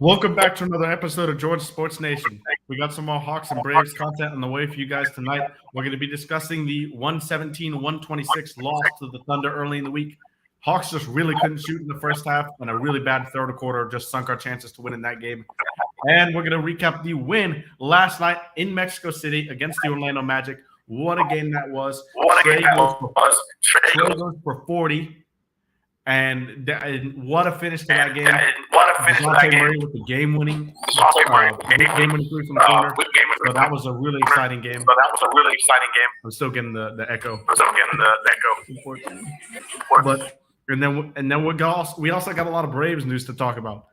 Welcome back to another episode of Georgia Sports Nation. We got some more Hawks and Braves content on the way for you guys tonight. We're going to be discussing the 117-126 loss to the Thunder early in the week. Hawks just really couldn't shoot in the first half, and a really bad third quarter just sunk our chances to win in that game. And we're going to recap the win last night in Mexico City against the Orlando Magic. What a game that was. Trey goes for 40. And what a finish to that game. DeJounte Murray with the game-winning three from the corner. So that was a really exciting game. I'm still getting the echo. But and then we also got a lot of Braves news to talk about.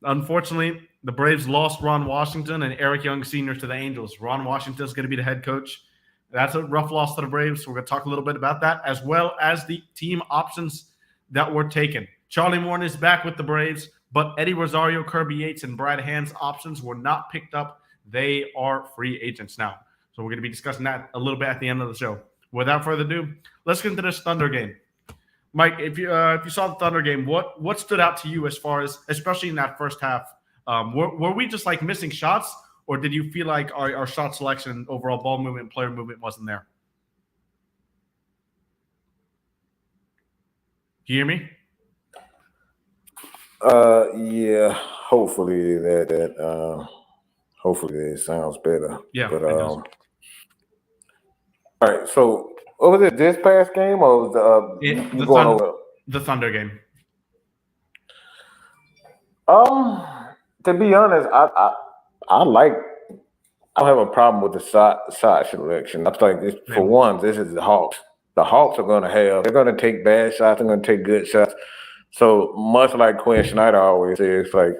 Unfortunately, the Braves lost Ron Washington and Eric Young Sr. to the Angels. Ron Washington is going to be the head coach. That's a rough loss to the Braves. So we're going to talk a little bit about that, as well as the team options that were taken. Charlie Morton is back with the Braves, but Eddie Rosario, Kirby Yates, and Brad Hand's options were not picked up. They are free agents now. So we're going to be discussing that a little bit at the end of the show. Without further ado, let's get into this Thunder game. Mike, if you saw the Thunder game, what stood out to you as far as, especially in that first half? Were we just like missing shots, or did you feel like our shot selection, overall ball movement, player movement wasn't there? Do you hear me? Yeah. Hopefully hopefully it sounds better. Yeah. But all right. So, what was it? This past game, or was the Thunder game? To be honest, I don't have a problem with the shot selection. I think for one, this is the Hawks. The Hawks they're going to take bad shots, they're going to take good shots. So much like Quinn Snyder always says, like,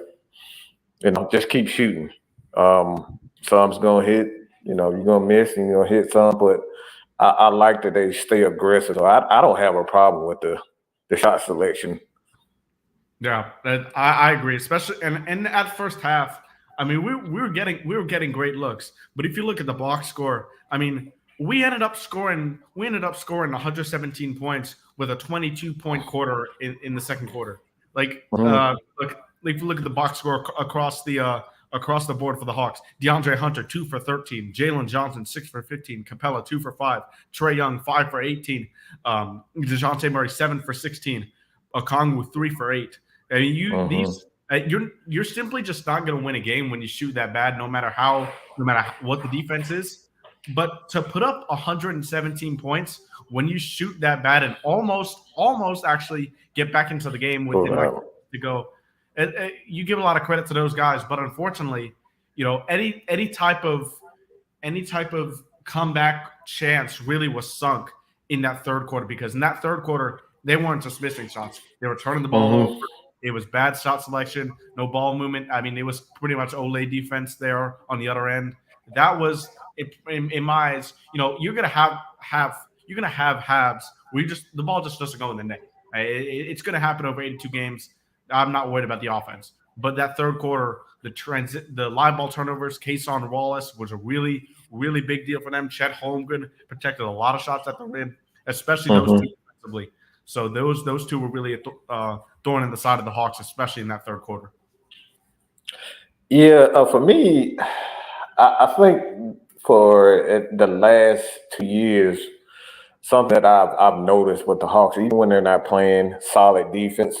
just keep shooting. Some's going to hit, you're going to miss and you're going to hit some, but I like that they stay aggressive. So I don't have a problem with the shot selection. Yeah, I agree, especially and at the first half. I mean, we were getting great looks, but if you look at the box score, I mean, we ended up scoring 117 points with a 22-point quarter in the second quarter. Like, if you look at the box score across the board for the Hawks, DeAndre Hunter 2 for 13, Jalen Johnson 6 for 15, Capella 2 for 5, Trae Young 5 for 18, DeJounte Murray 7 for 16, Okongwu 3 for 8. I mean, you're simply just not going to win a game when you shoot that bad, no matter what the defense is. But to put up 117 points when you shoot that bad and almost actually get back into the game within to go, you give a lot of credit to those guys. But unfortunately, any type of comeback chance really was sunk in that third quarter, because in that third quarter they weren't just missing shots; they were turning the ball over. It was bad shot selection, no ball movement. I mean, it was pretty much Olay defense there on the other end. That was, in my eyes, you're gonna have halves where the ball just doesn't go in the net. It's gonna happen over 82 games. I'm not worried about the offense, but that third quarter, the live ball turnovers, Kason Wallace was a really, really big deal for them. Chet Holmgren protected a lot of shots at the rim, especially those two defensively. So those two were really a thorn in the side of the Hawks, especially in that third quarter. Yeah, for me, I think for the last 2 years, something that I've noticed with the Hawks, even when they're not playing solid defense,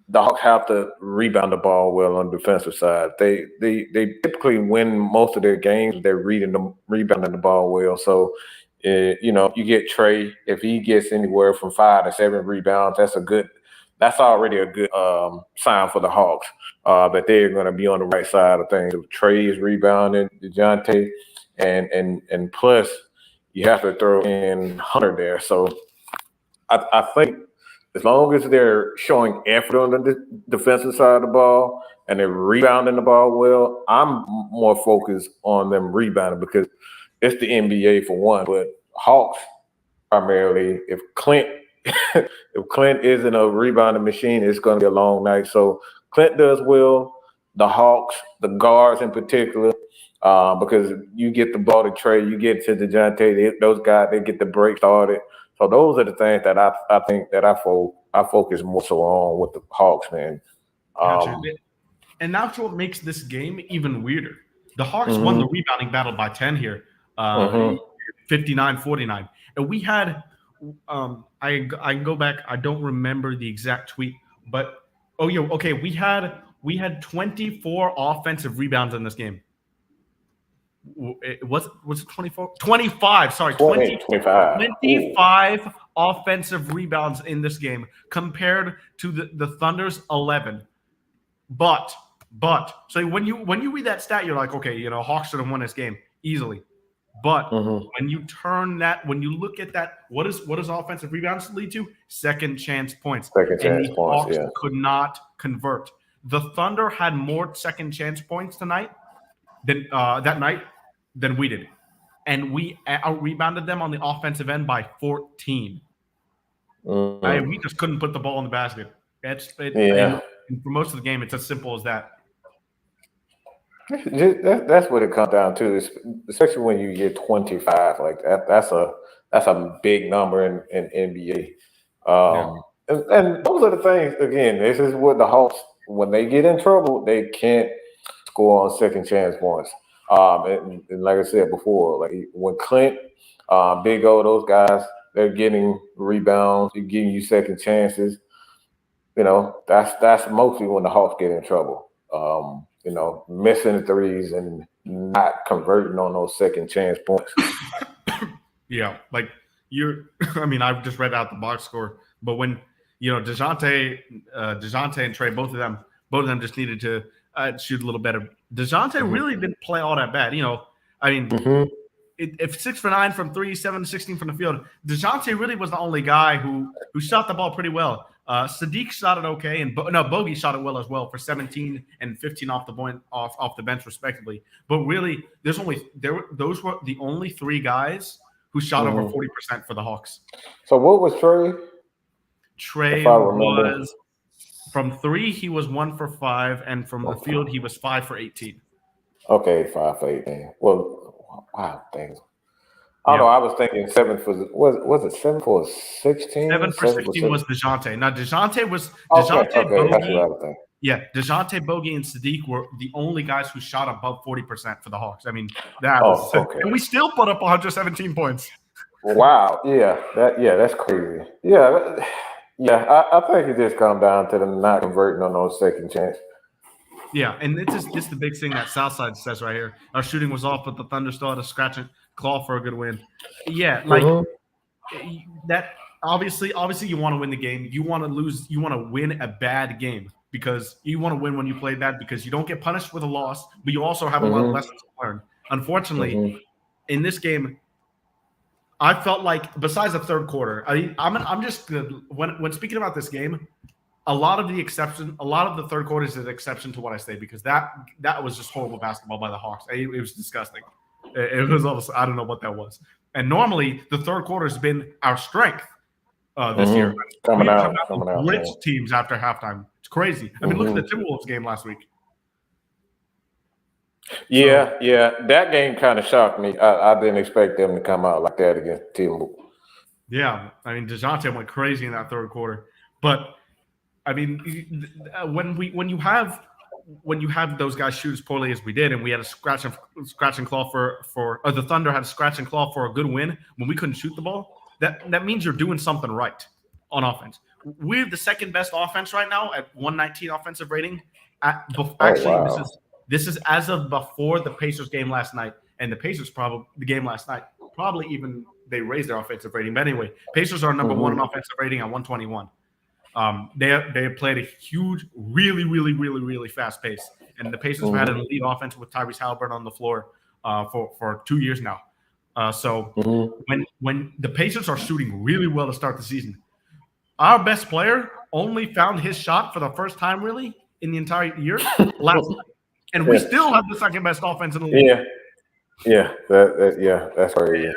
the Hawks have to rebound the ball well on the defensive side. They typically win most of their games. They're rebounding the ball well. So, you get Trey, if he gets anywhere from 5 to 7 rebounds, that's already a good sign for the Hawks that they're going to be on the right side of things. If Trey is rebounding, DeJounte, and plus you have to throw in Hunter there. So I think as long as they're showing effort on the defensive side of the ball and they're rebounding the ball well, I'm more focused on them rebounding, because it's the NBA for one. But Hawks primarily, if Clint isn't a rebounding machine, it's going to be a long night. So Clint does well. The Hawks, the guards in particular, because you get the ball to Trey, you get to DeJounte, those guys, they get the break started. So those are the things that I think that I focus more so on with the Hawks, man. Gotcha. and that's what makes this game even weirder. The Hawks won the rebounding battle by 10 here, 59-49. And we had, I can go back. I don't remember the exact tweet, but okay. We had 24 offensive rebounds in this game. Was it 24? 25. Sorry, 25. 25 offensive rebounds in this game compared to the Thunder's 11. But so when you read that stat, you're like, okay, Hawks should have won this game easily. But when you look at that, what does offensive rebounds lead to? Second chance points. Hawks could not convert. The Thunder had more second chance points tonight that night than we did, and we out-rebounded them on the offensive end by 14. We just couldn't put the ball in the basket. And for most of the game, it's as simple as that. That's what it comes down to, especially when you get 25 like that. That's a big number in NBA. And those are the things. Again, this is what the Hawks, when they get in trouble, they can't score on second chance points. And like I said before, like when Clint, Big O, those guys, they're getting rebounds, they're giving you second chances. That's mostly when the Hawks get in trouble. Missing threes and not converting on those second chance points. Yeah, like I've just read out the box score, but when DeJounte and Trey, both of them just needed to shoot a little better. DeJounte really didn't play all that bad. If 6 for 9 from 3, 7 to 16 from the field, DeJounte really was the only guy who shot the ball pretty well. Sadiq shot it okay, and Bogey shot it well as well for 17 and 15 off the bench respectively. But really, those were the only 3 guys who shot over 40% for the Hawks. So what was Trey? Trey was from 3. He was 1 for 5, and from the field he was 5 for 18. Okay, 5 for 18. Well, wow, thanks. I don't know. I was thinking 7 for was it 7 for 16? 7 for 16 was DeJounte. Now DeJounte was okay, Bogey. That's what I was thinking. Yeah, DeJounte, Bogey, and Sadiq were the only guys who shot above 40% for the Hawks. I mean, and we still put up 117 points. Wow. Yeah, that's crazy. Yeah, I think it just comes down to them not converting on those second chances. Yeah, and it's the big thing that Southside says right here. Our shooting was off, but the Thunder still had to scratch and claw for a good win. Yeah, like that. Obviously, you want to win the game. You want to lose. You want to win a bad game because you want to win when you play bad because you don't get punished with a loss, but you also have a lot of lessons to learn. Unfortunately, in this game, I felt like besides the third quarter, I'm just when speaking about this game. A lot of the third quarter is an exception to what I say because that was just horrible basketball by the Hawks. It was disgusting. It was almost, I don't know what that was. And normally the third quarter has been our strength this year. Coming out blitz teams after halftime. It's crazy. I mean, look at the Timberwolves game last week. Yeah, that game kind of shocked me. I didn't expect them to come out like that against Timberwolves. Yeah, I mean, DeJounte went crazy in that third quarter, but. I mean, when you have those guys shoot as poorly as we did, and we had a scratch and claw for the Thunder had a scratch and claw for a good win when we couldn't shoot the ball. That means you're doing something right on offense. We have the second best offense right now at 119 offensive rating. This is as of before the Pacers game last night, and the Pacers probably even they raised their offensive rating. But anyway, Pacers are number 1 in offensive rating at 121. They have played a huge, really, really, really, really fast pace, and the Pacers have had an elite offense with Tyrese Halliburton on the floor for 2 years now. When the Pacers are shooting really well to start the season, our best player only found his shot for the first time really in the entire year last night, and we still have the second best offense in the league. That's crazy.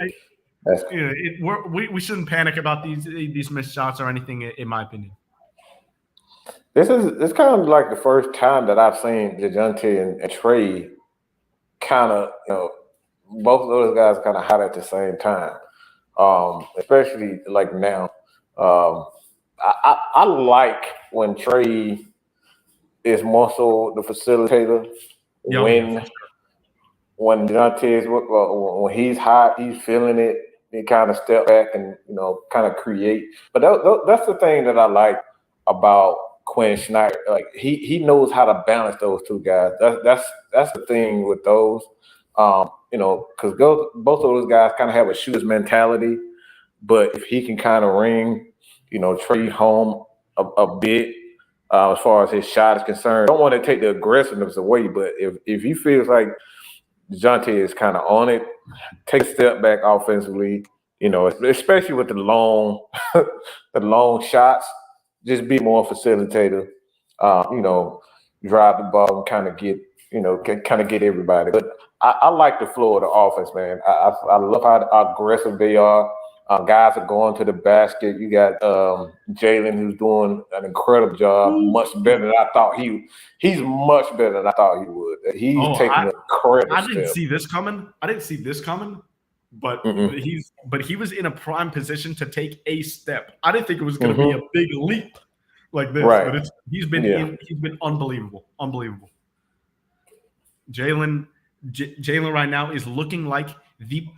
We shouldn't panic about these missed shots or anything, in my opinion. It's kind of like the first time that I've seen DeJounte and Trey kind of, both of those guys kind of hot at the same time, especially like now. I like when Trey is more so the facilitator. Yeah, yeah, for When Jonte when he's hot, he's feeling it. He kind of step back and kind of create. But that's the thing that I like about Quinn Snyder. Like he knows how to balance those two guys. That's the thing with those. Because both of those guys kind of have a shooter's mentality. But if he can kind of ring, Trey home a bit as far as his shot is concerned, I don't want to take the aggressiveness away. But if he feels like DeJounte is kind of on it, take a step back offensively, especially with the long, the long shots. Just be more facilitator. Drive the ball and kind of get everybody. But I like the flow of the offense, man. I love how aggressive they are. Guys are going to the basket. You got Jalen, who's doing an incredible job, much better than I thought he's much better than I thought he would. He's taking an incredible I didn't step. see this coming. But he was in a prime position to take a step. I didn't think it was going to be a big leap like this. Right. But he's been unbelievable. Jalen right now is looking like the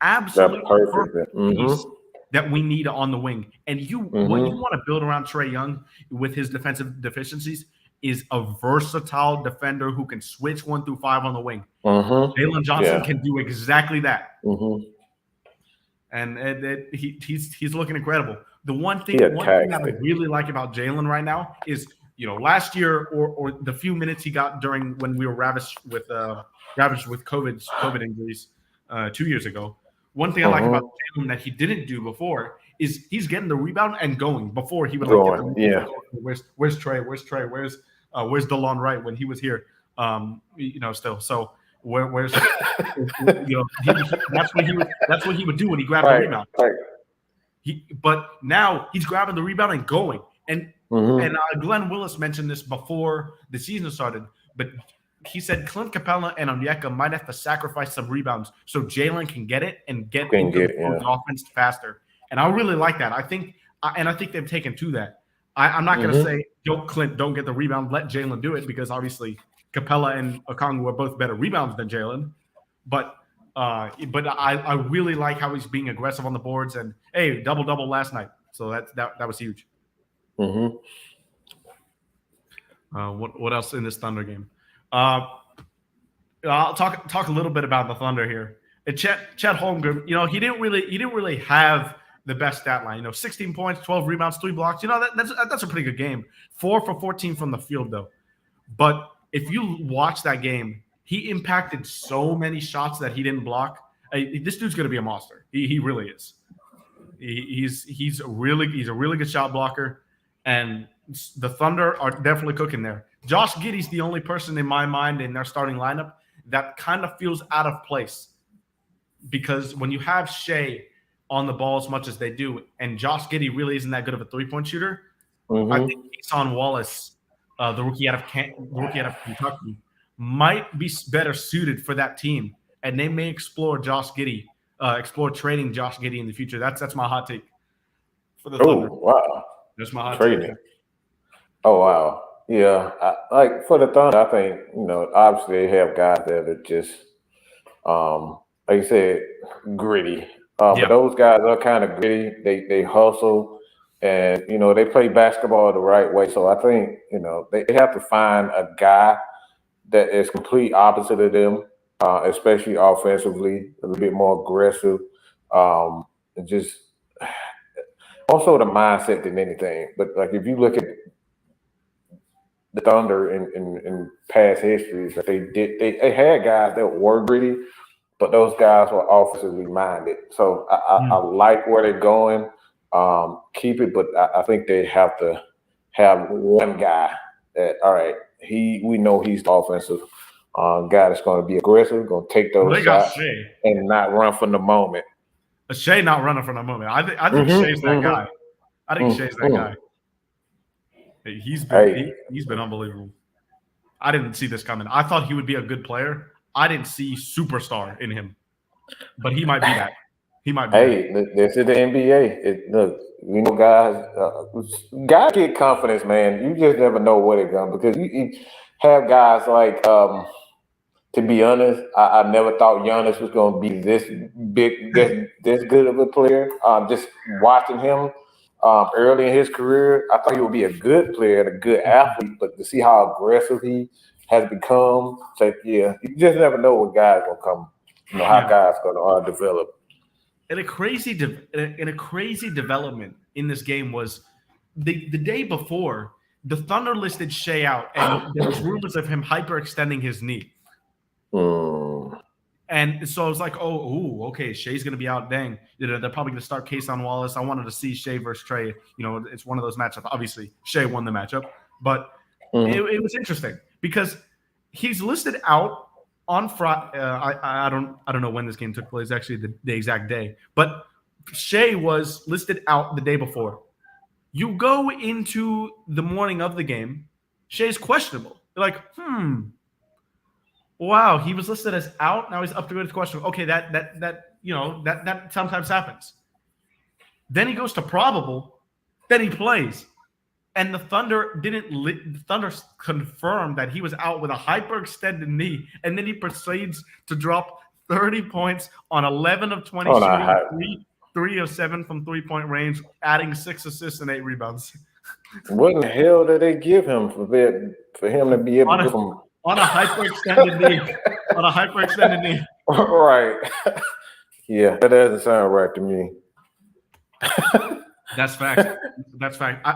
absolute perfect piece that we need on the wing. And what you want to build around Trae Young with his defensive deficiencies is a versatile defender who can switch 1 through 5 on the wing. Jalen Johnson can do exactly that. And he's looking incredible. The one thing that I really like about Jalen right now is, last year or the few minutes he got during when we were ravaged with COVID injuries 2 years ago. One thing I like about Jalen that he didn't do before is he's getting the rebound and going. Before he would get the rebound. Where's Trey? Where's DeLon Wright when he was here? Still. So where's that's what he would do when he grabbed the rebound. But now he's grabbing the rebound and going. And Glenn Willis mentioned this before the season started, but he said Clint Capella and Onyeka might have to sacrifice some rebounds so Jalen can get it and get into the offense faster. And I really like that. I think they've taken to that. I'm not going to say don't get the rebound, let Jalen do it, because obviously Capella and Okongwu are both better rebounds than Jalen. But I really like how he's being aggressive on the boards, and hey, double last night, so that was huge. What else in this Thunder game? I'll talk a little bit about the Thunder here. And Chet Holmgren, he didn't really have the best stat line. 16 points, 12 rebounds, 3 blocks. That's a pretty good game. 4 for 14 from the field though. But if you watch that game, he impacted so many shots that he didn't block. This dude's going to be a monster. He really is. He's a really good shot blocker, and the Thunder are definitely cooking there. Josh Giddey's the only person in my mind in their starting lineup that kind of feels out of place, because when you have Shea on the ball as much as they do, and Josh Giddey really isn't that good of a three-point shooter, I think Eson Wallace, the rookie out of Kentucky, might be better suited for that team, and they may explore trading Josh Giddey in the future. That's my hot take for the Thunder. Oh wow, that's my hot trading. take. Oh wow, yeah. Like for the Thunder, I think obviously they have guys that are just like you said, gritty. But those guys are kind of gritty. They hustle. And, they play basketball the right way. So I think, they have to find a guy that is complete opposite of them, especially offensively, a little bit more aggressive, and just also the mindset than anything. But, like, if you look at the Thunder in past histories, they had guys that were gritty, but those guys were offensively minded. So I like where they're going. Keep it, but I think they have to have one guy that, all right, we know he's the offensive guy that's going to be aggressive, going to take those shots and not run from the moment. Shea not running from the moment. I think Shea's that guy. I think Shea's that guy. He's been unbelievable. I didn't see this coming. I thought he would be a good player. I didn't see superstar in him, but he might be that. He might be good. Hey, this is the NBA. Look, guys get confidence, man. You just never know what it's going because you have guys like to be honest, I never thought Giannis was going to be this big, this good of a player. Just watching him early in his career, I thought he would be a good player and a good athlete. But to see how aggressive he has become, it's like, yeah, you just never know what guys will come. How guys going to develop. And a crazy development in this game was the day before the Thunder listed Shea out, and there was rumors of him hyperextending his knee. And so I was like, okay, Shea's going to be out. Dang, they're probably going to start Case on Wallace. I wanted to see Shea versus Trey. It's one of those matchups. Obviously, Shea won the matchup, but it was interesting because he's listed out on Friday. I don't know when this game took place. Actually, the exact day, but Shea was listed out the day before. You go into the morning of the game, Shea's questionable. You're like, wow, he was listed as out. Now he's up to go to questionable. Okay, that sometimes happens. Then he goes to probable. Then he plays, and the Thunder The Thunder confirmed that he was out with a hyperextended knee, and then he proceeds to drop 30 points on 11 of 20 shooting, 3 of 7 from 3-point range, adding 6 assists and 8 rebounds. What in the hell did they give him for him to be able to? On a hyperextended knee. On a hyperextended knee. Right. Yeah, that doesn't sound right to me. That's fact. That's fact.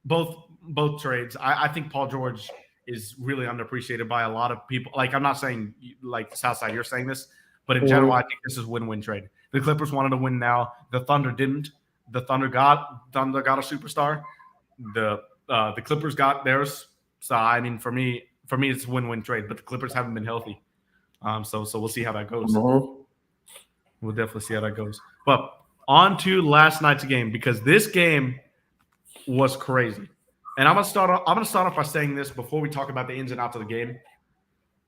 Both trades. I think Paul George is really underappreciated by a lot of people. Like, I'm not saying like the South Side, you're saying this, but in general, I think this is win-win trade. The Clippers wanted to win now. The Thunder didn't. The Thunder got a superstar. The Clippers got theirs. So I mean, for me, it's a win-win trade. But the Clippers haven't been healthy. So we'll see how that goes. We'll definitely see how that goes. But on to last night's game, because this game was crazy. And I'm gonna start off by saying this before we talk about the ins and outs of the game.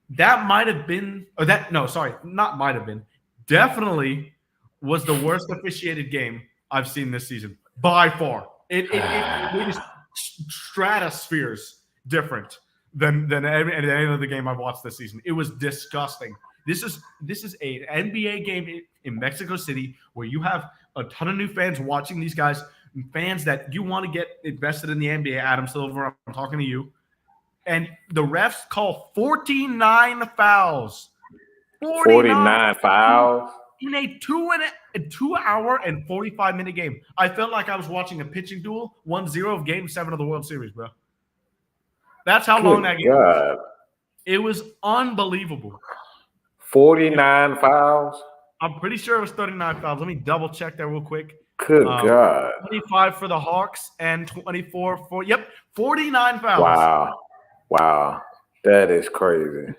That might have been, definitely was the worst officiated game I've seen this season by far. It was stratospheres different than any other game I've watched this season. It was disgusting. This is an NBA game in Mexico City where you have a ton of new fans watching these guys, fans that you want to get invested in the NBA. Adam Silver, I'm talking to you. And the refs call 49 fouls. 49 fouls? In a 2 hour and 45-minute game. I felt like I was watching a pitching duel, 1-0 of Game 7 of the World Series, bro. That's how long that game was. It was unbelievable. 49 fouls? I'm pretty sure it was 39 fouls. Let me double check that real quick. Good God. 25 for the Hawks and 24 for 49 fouls. Wow. That is crazy.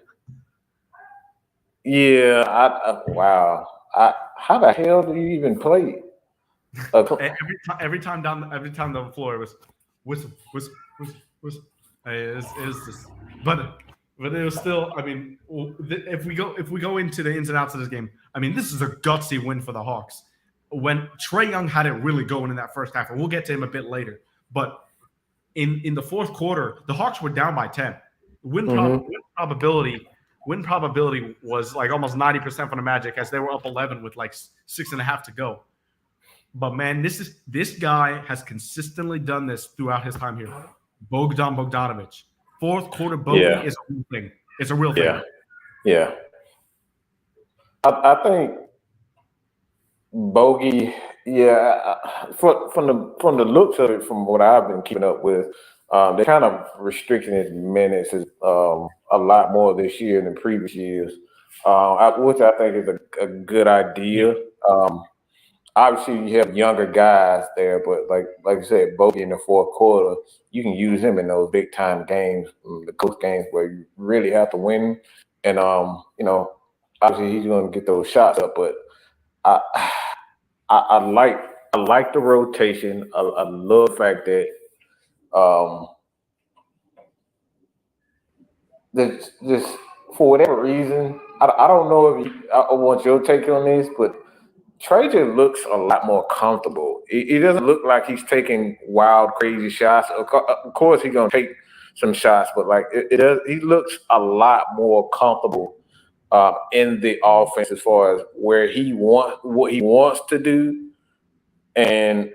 Yeah, wow. How the hell do you even play? Every time down the floor it was whistle. It was just, but it was still. I mean, if we go into the ins and outs of this game, I mean, this is a gutsy win for the Hawks. When Trae Young had it really going in that first half, and we'll get to him a bit later. But in the fourth quarter, the Hawks were down by 10. Win probability was like almost 90% for the Magic, as they were up 11 with like 6.5 to go. But man, this guy has consistently done this throughout his time here. Bogdan Bogdanović. Fourth quarter bogey is a real thing. It's a real thing. Yeah. I think bogey. From the looks of it, from what I've been keeping up with, they're kind of restricting his minutes a lot more this year than previous years, which I think is a good idea. Obviously, you have younger guys there, but like you said, Bogey in the fourth quarter, you can use him in those big time games, the close games where you really have to win. And obviously he's going to get those shots up. But I like the rotation. I love the fact that this for whatever reason, I don't know if I want your take on this, but Trey just looks a lot more comfortable. It doesn't look like he's taking wild, crazy shots. Of course, he's gonna take some shots, but like it does, he looks a lot more comfortable in the offense as far as where what he wants to do, and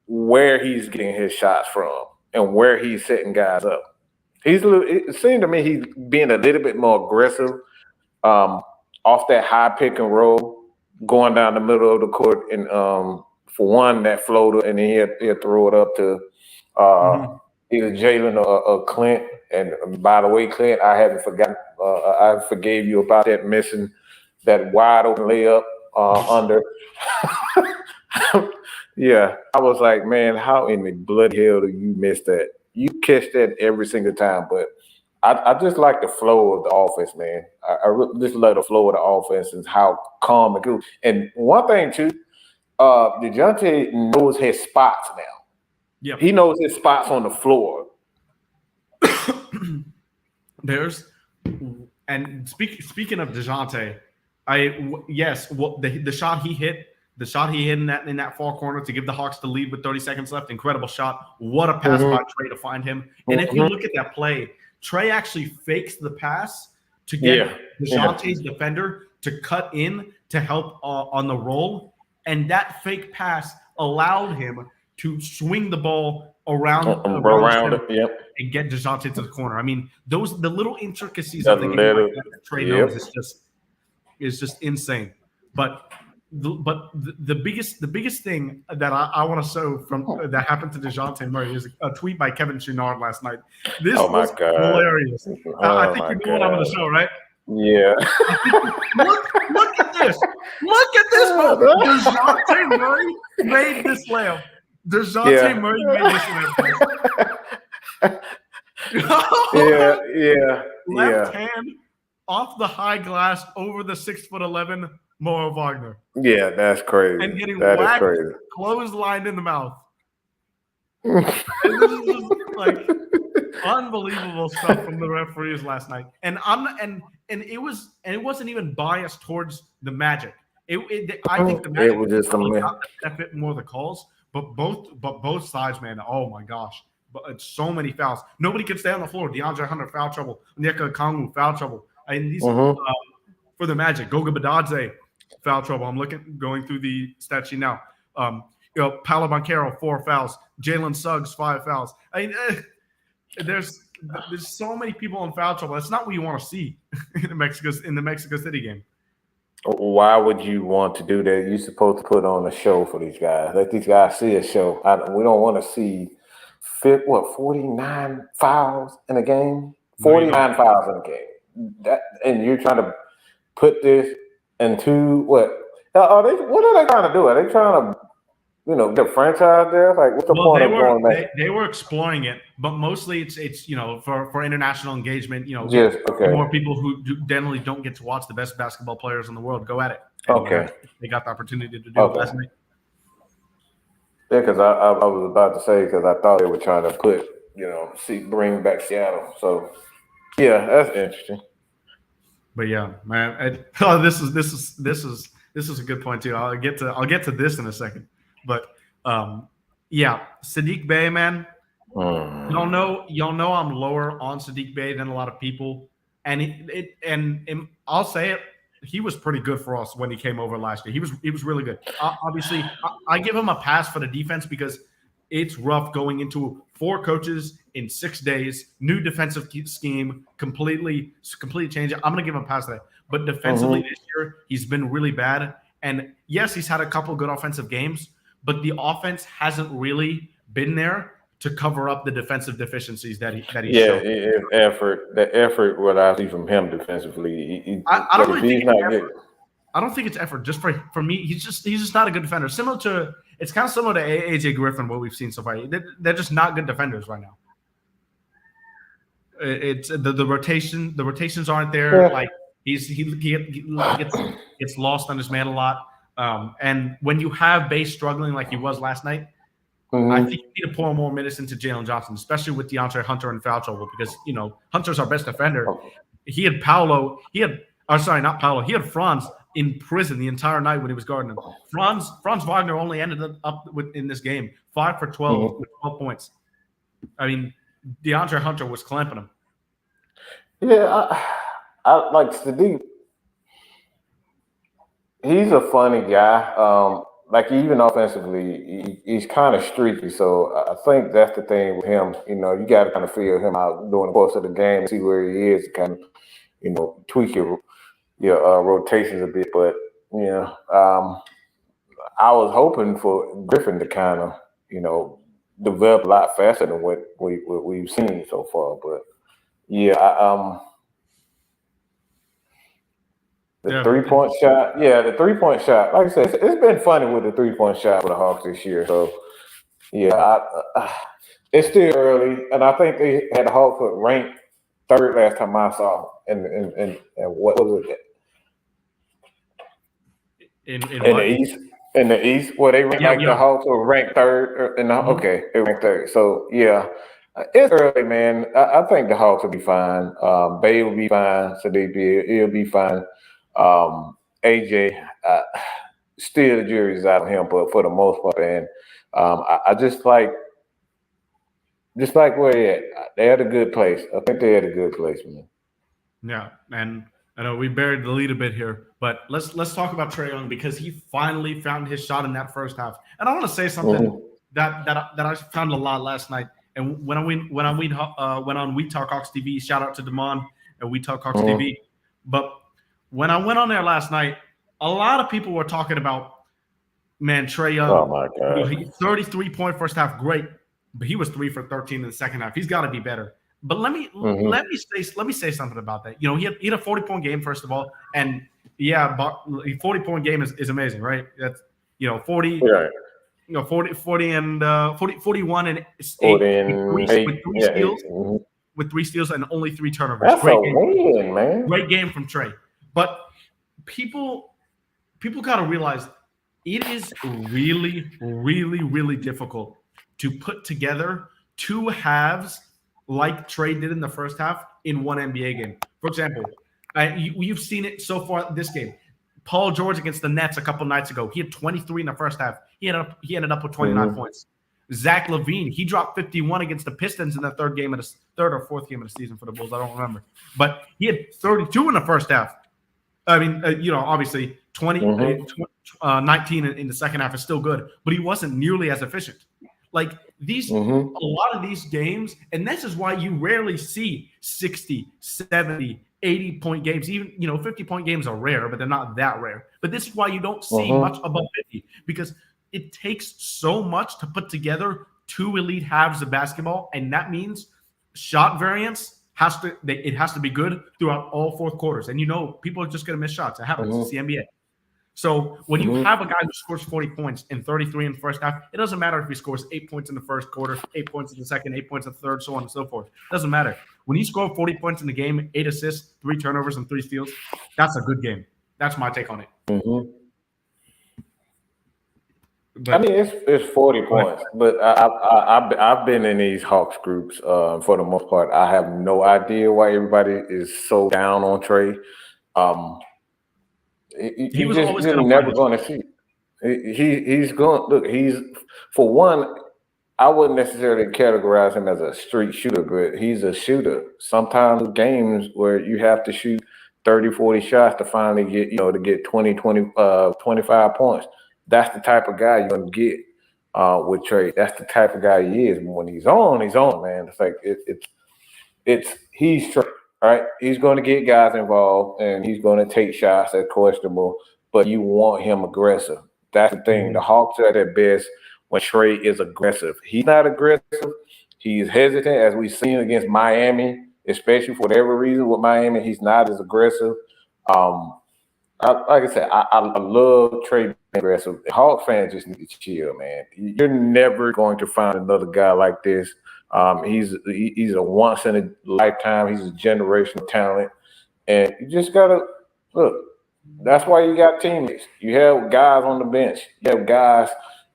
where he's getting his shots from, and where he's setting guys up. It seemed to me he's being a little bit more aggressive off that high pick and roll, going down the middle of the court, and for one that floater, and then he'll throw it up to either Jalen or Clint. And by the way, Clint, I haven't forgotten. I forgave you about that missing that wide open layup under. Yeah, I was like, man, how in the bloody hell do you miss that? You catch that every single time, but I just like the flow of the offense, man. I just like the flow of the offense and how calm and cool. And one thing too, DeJounte knows his spots now. Yeah, he knows his spots on the floor. Speaking of DeJounte, the shot he hit. The shot he hit in that far corner to give the Hawks the lead with 30 seconds left, incredible shot. What a pass by Trey to find him. And if you look at that play, Trey actually fakes the pass to get DeJounte's defender to cut in to help on the roll. And that fake pass allowed him to swing the ball around it, and get DeJounte to the corner. I mean, the little intricacies of the game that Trey knows is just insane. But the biggest thing that I want to show from that happened to DeJounte Murray is a tweet by Kevin Chouinard last night. This was hilarious. I think you know what I'm going to show, right? Yeah. Look at this. Look at this. DeJounte Murray made this layup. DeJounte Murray made this layup. Left hand off the high glass over the 6'11" Mo Wagner. Yeah, that's crazy. And getting whacked, clotheslined in the mouth. This is just like unbelievable stuff from the referees last night. And it wasn't even biased towards the Magic. I think the Magic was just benefit more the calls, but both sides, man. Oh my gosh. But it's so many fouls. Nobody can stay on the floor. DeAndre Hunter, foul trouble. Onyeka Okongwu, foul trouble. And these for the Magic, Goga Bitadze, foul trouble. I'm going through the stat sheet now. Paolo Banchero, 4 fouls. Jalen Suggs, 5 fouls. I mean, there's so many people in foul trouble. That's not what you want to see in the Mexico City game. Why would you want to do that? You're supposed to put on a show for these guys. Let these guys see a show. We don't want to see 49 fouls in a game. 49 fouls in a game. And you're trying to put this into what? What are they trying to do? Are they trying to, get a franchise there? Like, what's the point of going back? They were exploring it, but mostly it's for international engagement. More people who generally don't get to watch the best basketball players in the world go at it. And they got the opportunity to do it last night. Yeah, because I was about to say, because I thought they were trying to put bring back Seattle. So yeah, that's interesting. But yeah, man, this is a good point too. I'll get to this in a second. But Saddiq Bey, man, y'all know I'm lower on Saddiq Bey than a lot of people, and I'll say it, he was pretty good for us when he came over last year. He was really good. Obviously, I give him a pass for the defense because it's rough going into 4 coaches in 6 days, new defensive scheme, completely change it. I'm going to give him a pass to that. But defensively this year, he's been really bad. And yes, he's had a couple good offensive games, but the offense hasn't really been there to cover up the defensive deficiencies that he showed. The effort what I see from him defensively. I don't really think it's effort. I don't think it's effort. Just for me, he's just not a good defender. It's kind of similar to AJ Griffin, what we've seen so far. They're just not good defenders right now. It's the rotation. The rotations aren't there. Yeah. Like he gets lost on his man a lot. And when you have Base struggling like he was last night, I think you need to pour more minutes into Jalen Johnson, especially with DeAndre Hunter in foul trouble, because Hunter's our best defender. He had Paolo. He had Franz in prison the entire night when he was guarding him. Franz Wagner only ended up in this game 5 for 12 with 12 points. I mean, DeAndre Hunter was clamping him. Yeah, I like Sadiq. He's a funny guy. Like even offensively, he's kind of streaky. So I think that's the thing with him. You got to kind of feel him out during the course of the game, see where he is, kind of, tweak your rotations a bit. But I was hoping for Griffin to kind of develop a lot faster than what we've seen so far. But yeah, the 3-point shot. Yeah, the 3-point shot. Like I said, it's been funny with the 3-point shot for the Hawks this year. So, yeah, it's still early, and I think they had the Hawks ranked 3rd last time I saw. And what was it? In the East. In the East, where they ranked the Hawks were ranked 3rd. Okay, they ranked 3rd. So, yeah. It's early, man. I think the Hawks will be fine. Bay will be fine. Sadiq, he'll be fine. AJ, still the jury's out on him, but for the most part, and I just like where they're at a good place. I think they're at a good place, man. Yeah, and I know we buried the lead a bit here, but let's talk about Trae Young because he finally found his shot in that first half. And I want to say something that I found a lot last night. And when I went on We Talk Hawks TV, shout out to Damon and We Talk Hawks TV. But when I went on there last night, a lot of people were talking about, man, Trae Young. Oh my God, 33-point first half, great, but he was 3 for 13 in the second half. He's got to be better. But let me say something about that. He had a 40-point game first of all, and yeah, but a 40-point game is amazing, right? That's 40. Right. 40 and 41 and 8 with 3 steals. With 3 steals and only 3 turnovers. That's great game. Win, man. Great game from Trae. But people got to realize it is really, really, really difficult to put together 2 halves like Trae did in the first half in one NBA game. For example, you've seen it so far this game. Paul George against the Nets a couple nights ago. He had 23 in the first half. He ended up with 29 points. Zach LaVine, he dropped 51 against the Pistons in the third or fourth game of the season for the Bulls. I don't remember. But he had 32 in the first half. I mean, obviously 19 in the second half is still good, but he wasn't nearly as efficient. Like a lot of these games, and this is why you rarely see 60, 70, 80-point games. Even 50-point games are rare, but they're not that rare. But this is why you don't see much above 50, because it takes so much to put together 2 elite halves of basketball, and that means shot variance has to be good throughout all 4 quarters. And people are just going to miss shots. It happens. It's the NBA. So when you have a guy who scores 40 points and 33 in the first half, it doesn't matter if he scores 8 points in the first quarter, 8 points in the second, 8 points in the third, so on and so forth. It doesn't matter. When you score 40 points in the game, 8 assists, 3 turnovers, and 3 steals, that's a good game. That's my take on it. But, I mean, it's 40 points, but I've been in these Hawks groups for the most part. I have no idea why everybody is so down on Trae. He was always never going to see. He's going look. He's for one. I wouldn't necessarily categorize him as a street shooter, but he's a shooter. Sometimes games where you have to shoot 30, 40 shots to finally get to get 20, 25 points. That's the type of guy you're going to get with Trae. That's the type of guy he is. When he's on, man. It's like he's Trae, right? He's going to get guys involved, and he's going to take shots that's questionable, but you want him aggressive. That's the thing. The Hawks are at their best when Trae is aggressive. He's not aggressive. He's hesitant, as we've seen against Miami, especially for whatever reason with Miami. He's not as aggressive. Like I said, I love Trae being aggressive. Hawks fans just need to chill, man. You're never going to find another guy like this. He's a once in a lifetime. He's a generational talent, and you just gotta look. That's why you got teammates. You have guys on the bench. You have guys,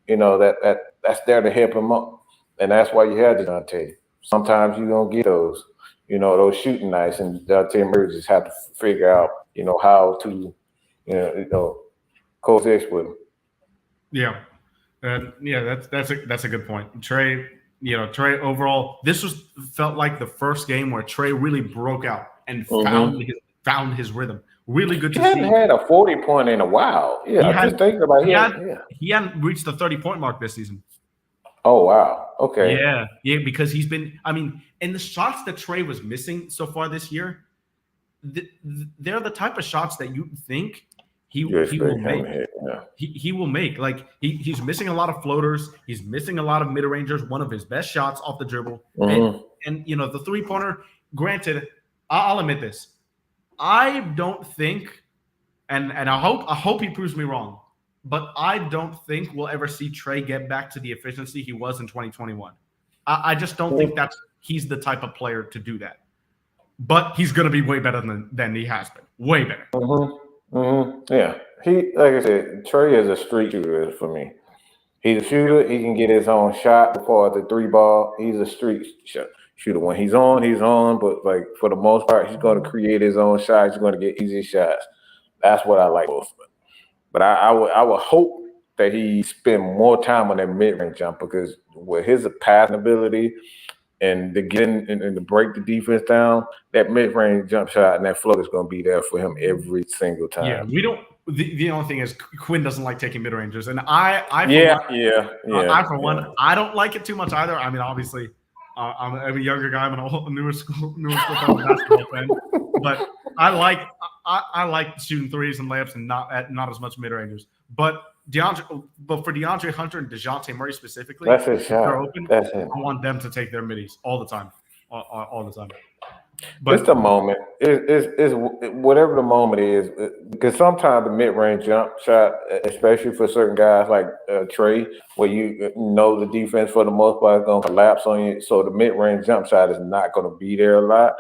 that's there to help him up, and that's why you have Dejounte. Sometimes you're gonna get those, those shooting nights, and Dejounte just have to figure out, how to coexist with him. Yeah. That's a good point. Trey, Trey overall, felt like the first game where Trey really broke out and found his rhythm. Really good He to see. hadn't had a 40-point in a while. Yeah, I'm just thinking about him. He hadn't reached the 30-point mark this season. Oh, wow. Okay. Yeah, because he's been, and the shots that Trey was missing so far this year, they're the type of shots that you think he will make. He will make. Like he's missing a lot of floaters. He's missing a lot of mid-rangers. One of his best shots off the dribble. And the three-pointer, granted, I'll admit this. I don't think, and I hope he proves me wrong, but I don't think we'll ever see Trey get back to the efficiency he was in 2021. I just don't think he's the type of player to do that. But he's going to be way better than he has been. Way better. Yeah. Like I said, Trey is a street shooter for me. He's a shooter. He can get his own shot before the three ball. He's a street shooter. When he's on, he's on. But like for the most part, he's going to create his own shots. He's going to get easy shots. That's what I like most of it. But I would hope that he spend more time on that mid-range jump because with his passing ability and to get in and to break the defense down, that mid-range jump shot and that float is going to be there for him every single time. Yeah, we don't. The only thing is Quinn doesn't like taking mid-rangers, and I for one, I don't like it too much either. I mean, obviously, I'm a younger guy. I'm a newer school basketball fan, but I like shooting threes and layups and not as much mid-rangers. But for DeAndre Hunter and DeJounte Murray specifically, that's his shot. They're open. I want them to take their middies all the time, all the time. But it's the moment. It's whatever the moment is. Because sometimes the mid-range jump shot, especially for certain guys like Trey, where you know the defense for the most part is going to collapse on you. So the mid-range jump shot is not going to be there a lot.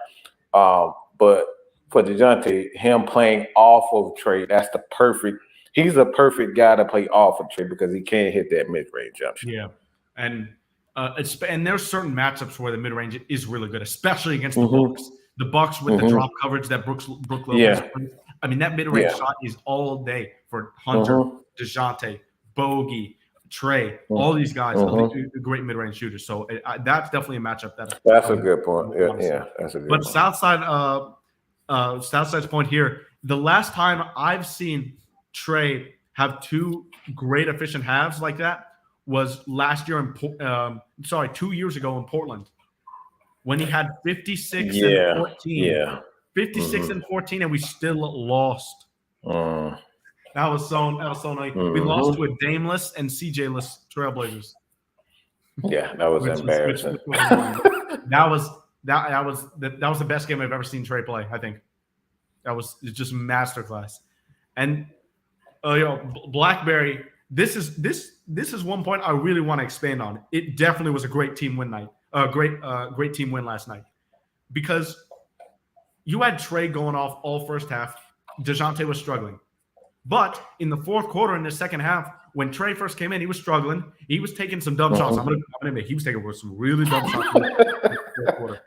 But for DeJounte, him playing off of Trey, he's a perfect guy to play off of Trey because he can't hit that mid-range jump shot. Yeah. And there's certain matchups where the mid-range is really good, especially against the Bucks. The Bucks with the drop coverage that Brook Lopez plays. I mean, that mid-range shot is all day for Hunter, DeJounte, Bogey, Trey, all these guys. Great mid-range shooters. So that's definitely a matchup. That's a good point. Yeah, that's a good point. But Southside's point here, the last time I've seen Trey have two great efficient halves like that was last year 2 years ago in Portland when he had 56 and 14. Yeah. 56 and 14, and we still lost. That was so nice. We lost to a Dameless and CJ-less Trailblazers. Yeah, that was embarrassing. That was the best game I've ever seen Trey play, I think. That was just masterclass. And Blackberry, this is one point I really want to expand on. It definitely was a great team win night. Great team win last night. Because you had Trey going off all first half. DeJounte was struggling. But in the fourth quarter, in the second half, when Trey first came in, he was struggling. He was taking some dumb shots. I'm gonna admit he was taking some really dumb shots in the fourth quarter.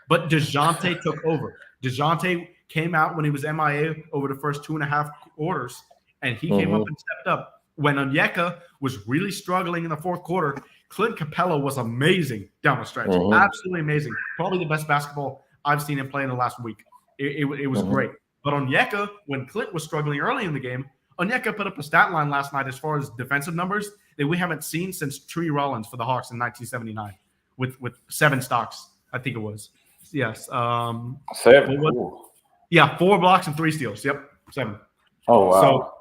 But DeJounte took over. DeJounte came out when he was MIA over the first 2.5 quarters, and he came up and stepped up. When Onyeka was really struggling in the fourth quarter, Clint Capella was amazing down the stretch. Absolutely amazing. Probably the best basketball I've seen him play in the last week. It was great. But Onyeka, when Clint was struggling early in the game, Onyeka put up a stat line last night as far as defensive numbers that we haven't seen since Tree Rollins for the Hawks in 1979 with 7 stocks, I think it was. Yes. 7. 4 blocks and 3 steals. Yep, 7. Oh, wow.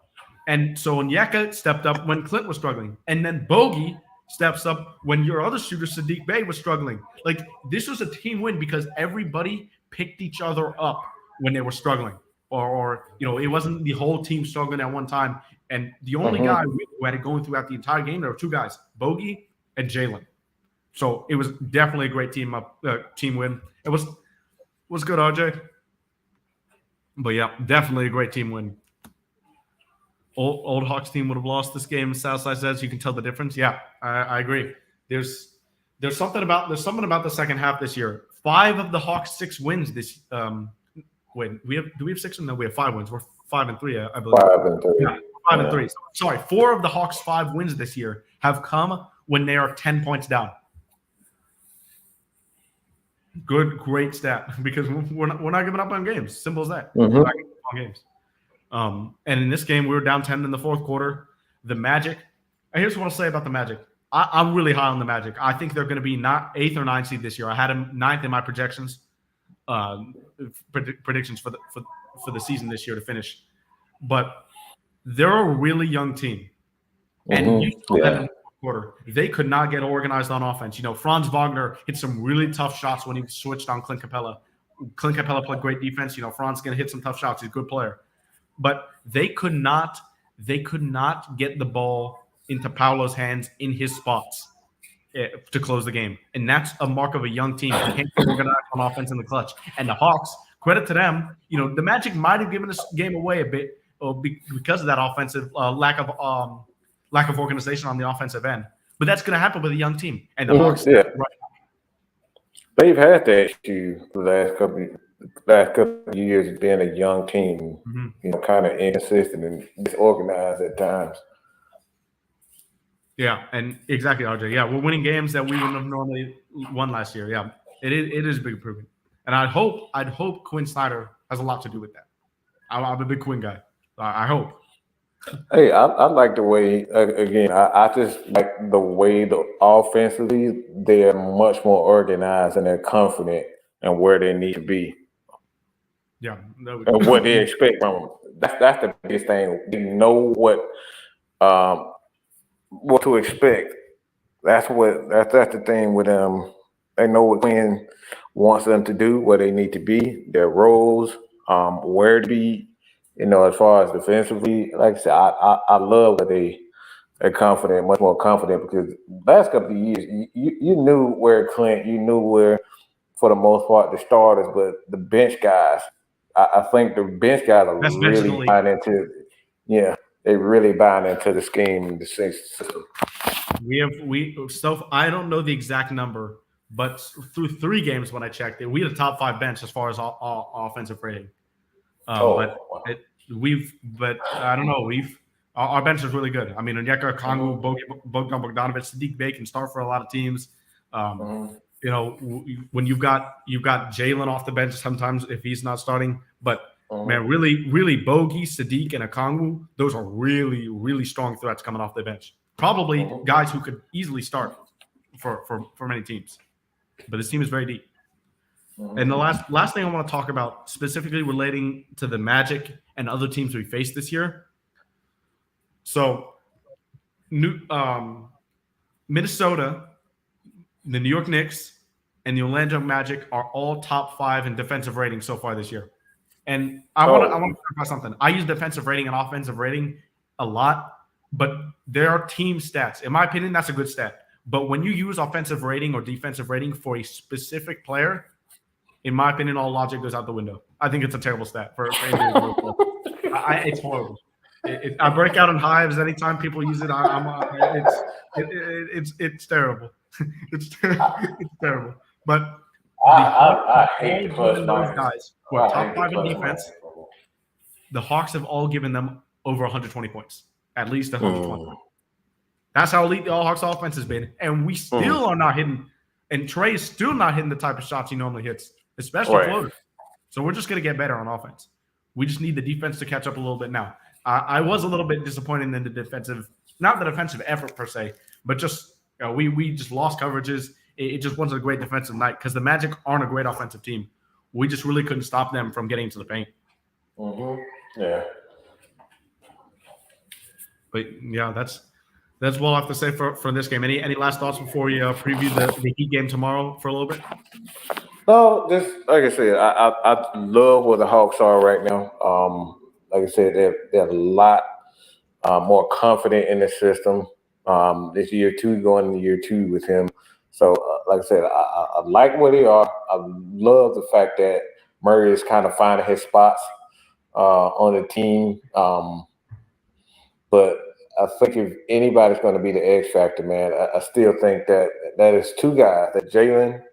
So Onyeka stepped up when Clint was struggling. And then Bogey steps up when your other shooter, Sadiq Bey, was struggling. Like, this was a team win because everybody picked each other up when they were struggling. Or it wasn't the whole team struggling at one time. And the only guy who had it going throughout the entire game, there were 2 guys, Bogey and Jalen. So it was definitely a great team win. It was good, RJ. But yeah, definitely a great team win. Old Hawks team would have lost this game. Southside says you can tell the difference. Yeah, I agree. There's something about the second half this year. 5 of the Hawks' 6 wins this. Do we have 6? No, we have 5 wins. We're 5-3, I believe. 5-3. Yeah, 5-3. Sorry, 4 of the Hawks' 5 wins this year have come when they are 10 points down. Great stat, because we're not giving up on games. Simple as that. We're not giving up on games. And in this game, we were down 10 in the fourth quarter. The Magic. Here's what I'll say about the Magic. I'm really high on the Magic. I think they're going to be not 8th or 9th seed this year. I had them 9th in my projections, predictions for the season this year to finish. But they're a really young team, and you saw that in the fourth quarter. They could not get organized on offense. Franz Wagner hit some really tough shots when he switched on Clint Capella. Clint Capella played great defense. Franz going to hit some tough shots. He's a good player, but they could not get the ball into Paolo's hands in his spots to close the game. And that's a mark of a young team. They can't organize on offense in the clutch. And the Hawks, credit to them, the Magic might have given this game away a bit because of that offensive lack of organization on the offensive end. But that's going to happen with a young team. And the Hawks, right. They've had that issue the last couple of years being a young team, kind of inconsistent and disorganized at times. Yeah, and exactly, RJ. Yeah, we're winning games that we wouldn't have normally won last year. Yeah, it is a big improvement, and I'd hope Quinn Snyder has a lot to do with that. I'm a big Quinn guy. I hope. Hey, I like the way. Again, I just like the way offensively they're much more organized and they're confident in where they need to be. Yeah, and what they expect from them. That's the biggest thing. They know what to expect. That's the thing with them. They know what Quinn wants them to do, where they need to be, their roles, where to be. As far as defensively, like I said, I love that they're confident, much more confident, because last couple of years you knew where Clint, you knew where, for the most part, the starters, but the bench guys, I think the bench guys are really buying into. Yeah, they really buying into the scheme, the system. So I don't know the exact number, but through 3 games when I checked it, we had a top 5 bench as far as offensive rating. But I don't know. Our bench is really good. I mean, Onyeka Okongwu, Bogdan Bogdanovic, Sadiq Bey can start for a lot of teams. When you've got Jalen off the bench sometimes if he's not starting, but man, really Bogey, Sadiq, and Okongwu, those are really, really strong threats coming off the bench. Probably guys who could easily start for many teams. But this team is very deep. And the last thing I want to talk about, specifically relating to the Magic and other teams we faced this year. So, Minnesota, the New York Knicks, and the Orlando Magic are all top 5 in defensive rating so far this year. And I want to talk about something. I use defensive rating and offensive rating a lot, but there are team stats. In my opinion, that's a good stat. But when you use offensive rating or defensive rating for a specific player, in my opinion, all logic goes out the window. I think it's a terrible stat for individual. It's horrible. I break out in hives anytime people use it. It's terrible. It's terrible. But I hate the first those guys who are top 5 in defense. The Hawks have all given them over 120 points, at least 120. That's how elite the All Hawks offense has been, and we still are not hitting. And Trey is still not hitting the type of shots he normally hits, especially floaters. So we're just going to get better on offense. We just need the defense to catch up a little bit now. I was a little bit disappointed in the defensive, not the defensive effort per se, but just we just lost coverages. It just wasn't a great defensive night because the Magic aren't a great offensive team. We just really couldn't stop them from getting to the paint. Yeah. But yeah, that's what I'll have to say for this game. Any last thoughts before we preview the Heat game tomorrow for a little bit? No, just like I said, I love where the Hawks are right now. Like I said, they're a lot more confident in the system. This year 2 going into year 2 with him. So, like I said, I like where they are. I love the fact that Murray is kind of finding his spots on the team. But I think if anybody's going to be the X factor, man, I still think that is 2 guys, that Jalen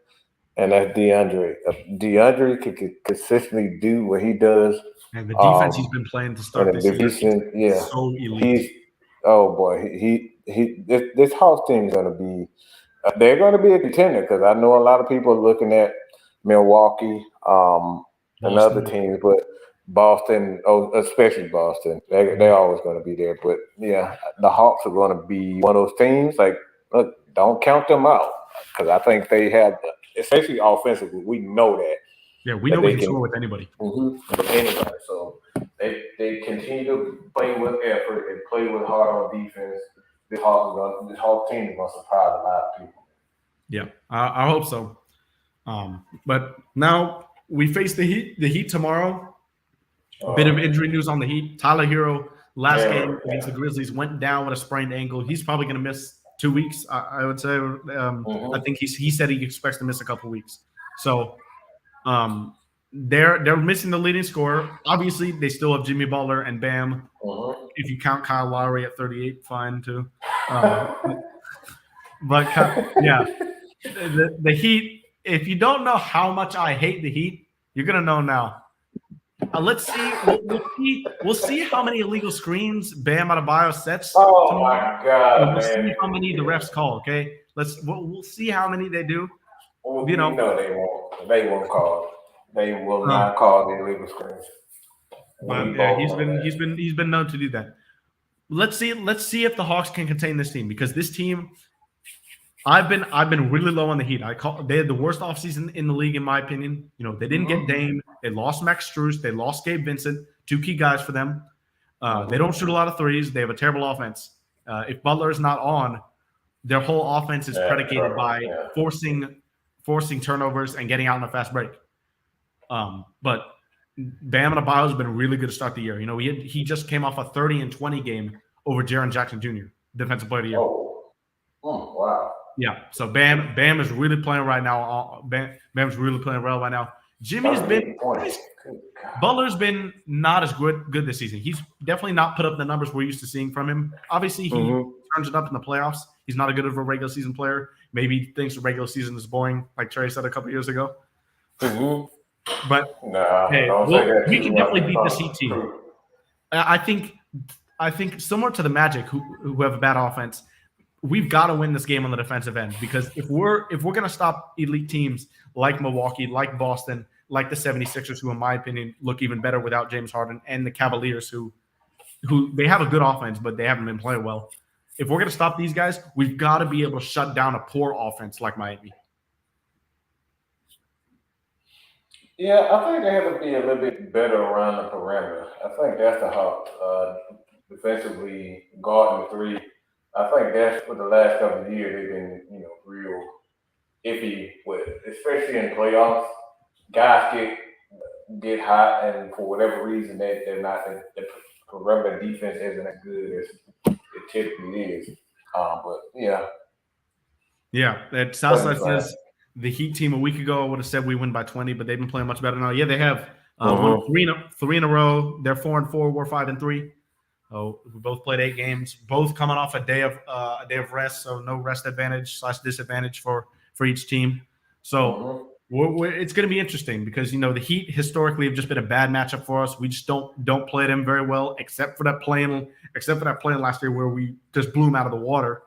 and that's DeAndre. If DeAndre can consistently do what he does And the defense he's been playing to start And this the year decent, is yeah, so elite. he's oh boy, this Hawks team is going to be. They're going to be a contender because I know a lot of people are looking at Milwaukee, and other teams, but Boston, oh, especially Boston, they're always going to be there. But yeah, the Hawks are going to be one of those teams. Like, look, don't count them out because I think they have, especially offensively, we know that. Yeah, we that know they we can score with anybody. with anybody. So they continue to play with effort and play with heart on defense. This Hawks team is going to surprise a lot of people. Yeah, I hope so. But now we face the Heat. The Heat tomorrow. Bit of injury news on the Heat. Tyler Hero last game against the Grizzlies went down with a sprained ankle. He's probably going to miss 2 weeks. I would say. I think he said he expects to miss a couple weeks. So they're missing the leading scorer. Obviously, they still have Jimmy Butler and Bam. If you count Kyle Lowry at 38, fine too. But yeah, the Heat. If you don't know how much I hate the Heat, you're gonna know now. Let's see. We'll see how many illegal screens Bam Adebayo sets. Oh my God! And we'll see how many the refs call. Okay, we'll see how many they do. Well, they won't. They won't call. They will not call the illegal screens. But yeah, he's been known to do that. Let's see if the Hawks can contain this team because this team. I've been really low on the Heat. They had the worst offseason in the league, in my opinion. You know, they didn't get Dame. They lost Max Strus. They lost Gabe Vincent, 2 key guys for them. They don't shoot a lot of threes. They have a terrible offense. If Butler is not on, their whole offense is predicated by forcing turnovers and getting out in a fast break. But Bam Adebayo has been really good to start the year. You know, he just came off a 30-20 game over Jaren Jackson Jr., Defensive Player of the Year. Oh, wow. Yeah, so Bam is really playing right now. Bam's really playing well right now. Butler's been not as good this season. He's definitely not put up the numbers we're used to seeing from him. Obviously, he turns it up in the playoffs. He's not a good of a regular season player. Maybe he thinks the regular season is boring, like Trey said a couple years ago. But we can definitely beat this Heat team. I think similar to the Magic, who have a bad offense. We've got to win this game on the defensive end because if we're going to stop elite teams like Milwaukee, like Boston, like the 76ers, who in my opinion look even better without James Harden, and the Cavaliers, who they have a good offense, but they haven't been playing well. If we're going to stop these guys, we've got to be able to shut down a poor offense like Miami. Yeah, I think they have to be a little bit better around the perimeter. I think that's the Hawks. Defensively guarding the three. I think that's for the last couple of years they've been, real iffy with, especially in playoffs. Guys get hot, and for whatever reason, they're not. The perimeter defense isn't as good as it typically is. But that Southside says the Heat team a week ago would have said we win by 20, but they've been playing much better now. Yeah, they have won three in a row. They're 4-4. We're 5-3. Oh, we both played 8 games, both coming off a day of rest, so no rest advantage / disadvantage for each team. So it's going to be interesting because the Heat historically have just been a bad matchup for us. We just don't play them very well, except for that playing last year where we just blew them out of the water.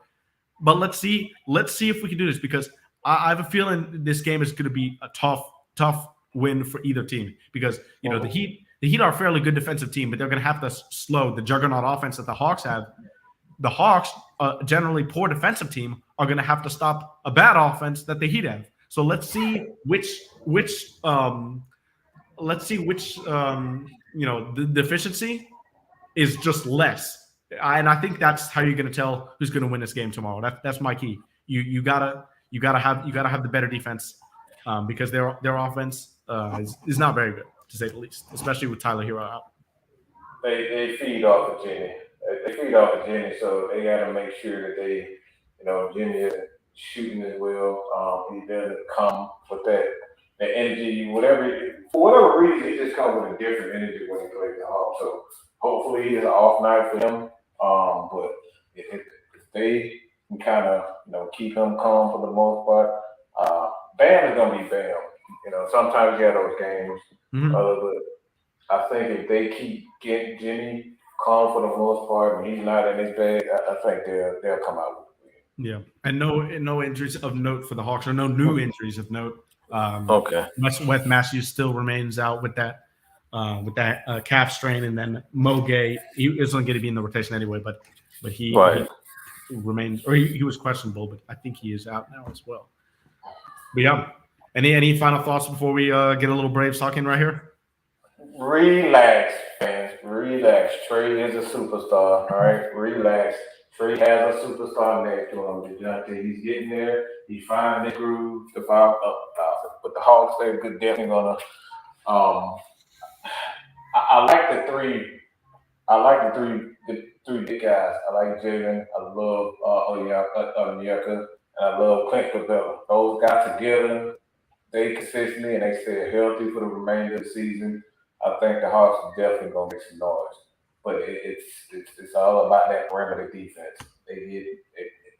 But let's see if we can do this because I have a feeling this game is going to be a tough win for either team because the Heat are a fairly good defensive team, but they're going to have to slow the juggernaut offense that the Hawks have. The Hawks, generally poor defensive team, are going to have to stop a bad offense that the Heat have. So let's see which the deficiency is just less. And I think that's how you're going to tell who's going to win this game tomorrow. That's my key. You gotta have the better defense because their offense is not very good, to say the least, especially with Tyler Hero out. They feed off of Jenny. They feed off of Jenny, so they got to make sure that they, Jenny isn't shooting as well. He doesn't come with that energy, for whatever reason, he just comes with a different energy when he plays the Hawks. So hopefully it's an off night for him. But if they can kind of, keep him calm for the most part, Bam is gonna be Bam. Sometimes you have those games, but I think if they keep getting Jimmy calm for the most part, and he's not in his bag, I think they'll come out with a win. Yeah, and no injuries of note for the Hawks, or no new injuries of note. Okay. Wes Matthews still remains out with that calf strain, and then Mo Gay, he isn't going to be in the rotation anyway, but he Right. remains, or he was questionable, but I think he is out now as well. But yeah, any final thoughts before we get a little Braves talk in right here? Relax, fans. Relax. Trey is a superstar. All right. Relax. Trey has a superstar next to him. DeJounte, he's getting there. He's finding the groove to file up. But the Hawks, they're definitely gonna. I like the three. I like the three big guys. I like Jalen. I love Onyeka, and I love Clint Capella. Those guys together, they consistently and they stay healthy for the remainder of the season. I think the Hawks are definitely gonna make some noise. But it's all about that perimeter defense. They get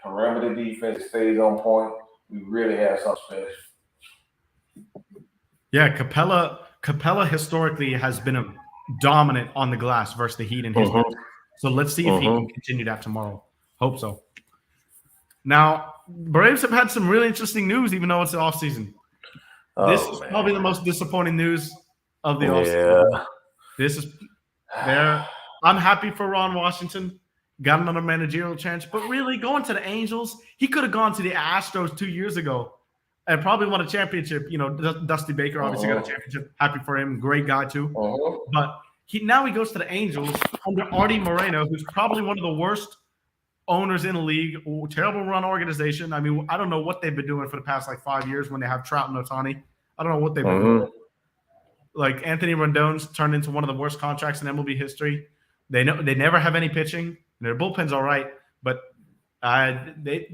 perimeter defense stays on point. We really have something special. Yeah, Capella historically has been dominant on the glass versus the Heat in his match. So let's see if he can continue that tomorrow. Hope so. Now, Braves have had some really interesting news, even though it's the offseason. This is probably the most disappointing news of the offseason. This is there. I'm happy for Ron Washington. Got another managerial chance. But really, going to the Angels, he could have gone to the Astros 2 years ago and probably won a championship. You know, Dusty Baker obviously got a championship. Happy for him. Great guy, too. But now he goes to the Angels under Artie Moreno, who's probably one of the worst owners in the league. Terrible run organization. I mean, I don't know what they've been doing for the past 5 years when they have Trout and Ohtani. I don't know what they've been doing. Like Anthony Rendon's turned into one of the worst contracts in MLB history. They never have any pitching. Their bullpen's all right, but they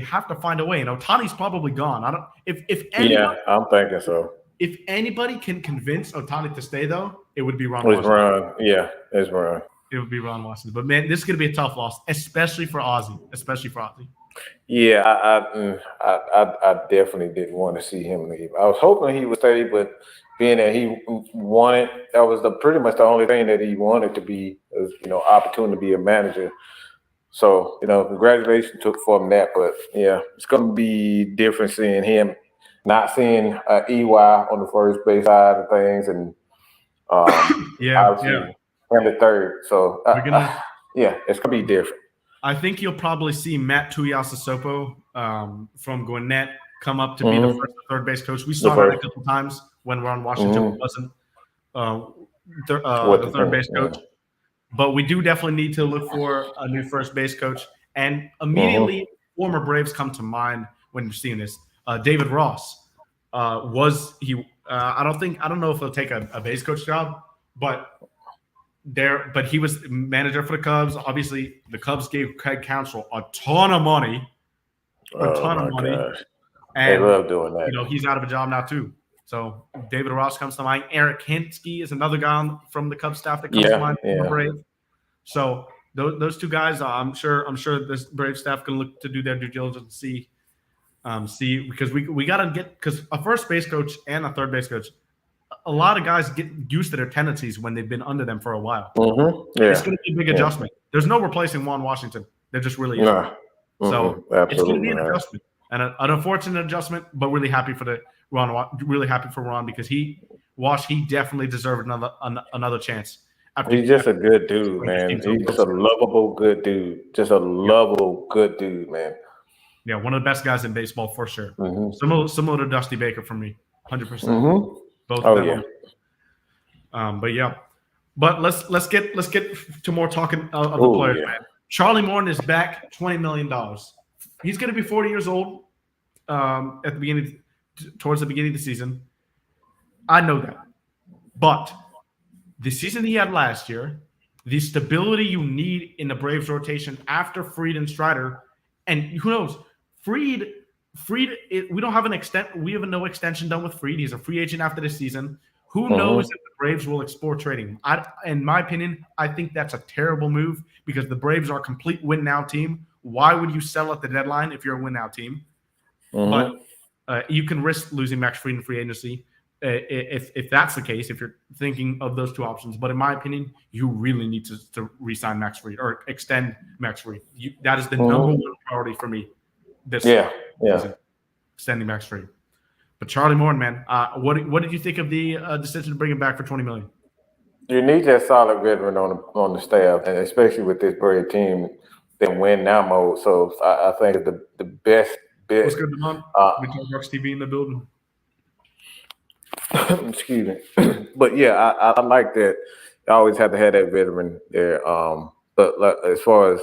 have to find a way. And Ohtani's probably gone. I'm thinking so. If anybody can convince Ohtani to stay, though, it would be Ron Washington. It's Ron. It would be Ron Washington. But man, this is going to be a tough loss, especially for Ozzy. Yeah, I definitely didn't want to see him leave. I was hoping he would stay, but being that he wanted, that was pretty much the only thing that he wanted to be, opportunity to be a manager. So, congratulations for him that. But yeah, it's going to be different seeing him, not seeing EY on the first base side of things, and obviously him the third. So it's going to be different. I think you'll probably see Matt Tuiasosopo from Gwinnett come up to be the first third base coach. We saw that a couple times when Ron Washington wasn't the third base coach. But we do definitely need to look for a new first base coach. And immediately, former Braves come to mind when you're seeing this. David Ross I don't know if he'll take a base coach job, but he was manager for the Cubs. Obviously, the Cubs gave Craig Counsell a ton of money. Gosh. And they love doing that. He's out of a job now too. So David Ross comes to mind. Eric Hinsky is another guy from the Cubs staff that comes to mind. Brave. So those two guys, I'm sure this Brave staff can look to do their due diligence and see because we got to get, because a first base coach and a third base coach, a lot of guys get used to their tendencies when they've been under them for a while. It's going to be a big adjustment. There's no replacing Juan Washington. There just really isn't. So it's going to be an adjustment, and an unfortunate adjustment, but really happy for Ron because he definitely deserved another chance. He's just a good dude, man. He's just a lovable good dude. Just a lovable good dude, man. Yeah, one of the best guys in baseball for sure. Similar to Dusty Baker for me, 100%. Both of them. But let's get to more talking of the players, man. Charlie Morton is back, $20 million. He's going to be 40 years old towards the beginning of the season. I know that, but the season he had last year, the stability you need in the Braves rotation after Fried and Strider, and who knows, Fried, we don't have we have no extension done with Fried. He's a free agent after this season. Who knows if the Braves will explore trading him? In my opinion, I think that's a terrible move because the Braves are a complete win-now team. Why would you sell at the deadline if you're a win-now team? But you can risk losing Max Fried in free agency. if that's the case, if you're thinking of those two options. But in my opinion, you really need to re-sign Max Fried or extend Max Fried. That is the number one priority for me this season, extending Max Fried. But Charlie Morton, man, what did you think of the decision to bring him back for $20 million? You need that solid veteran on the staff, and especially with this Brave team in win now mode. So I think the best bet. What's good, Devon? We talk Rocks TV in the building. Excuse me, but yeah, I like that. I always have to have that veteran there. But like, as far as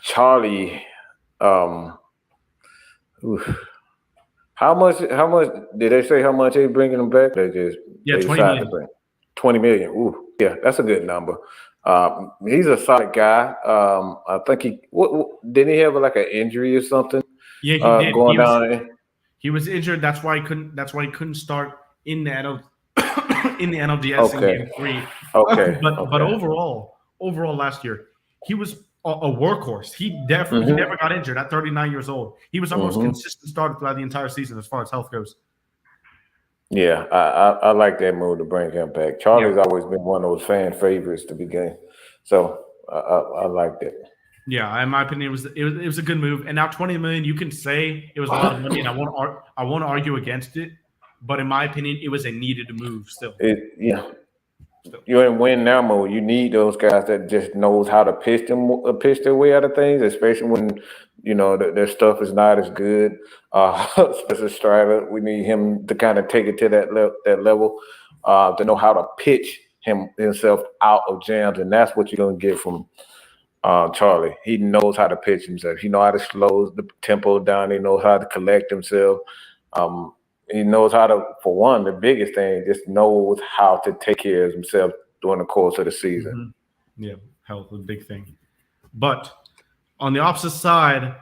Charlie, how much did they say? How much they bringing him back? They just 20 million. 20 million. Ooh, yeah, that's a good number. He's a solid guy. I think didn't he have like an injury or something? Yeah, he did. Going down. He was injured. That's why he couldn't start in the NLDS in Game 3. Okay. But overall last year, he was a workhorse. He never got injured at 39 years old. He was almost consistent starter throughout the entire season as far as health goes. Yeah, I like that move to bring him back. Charlie's always been one of those fan favorites to begin, so I like that. Yeah, in my opinion, it was a good move. And now $20 million, you can say it was a lot of money, and I won't argue against it. But in my opinion, it was a needed move still. You're in win now mode. You need those guys that just knows how to pitch their way out of things, especially when their stuff is not as good. Especially Strider, we need him to kind of take it to that level, to know how to pitch himself out of jams, and that's what you're gonna get from Charlie. He knows how to pitch himself. He knows how to slow the tempo down. He knows how to collect himself. He knows how to, for one, the biggest thing, just knows how to take care of himself during the course of the season. Mm-hmm. Yeah, health is a big thing. But on the opposite side,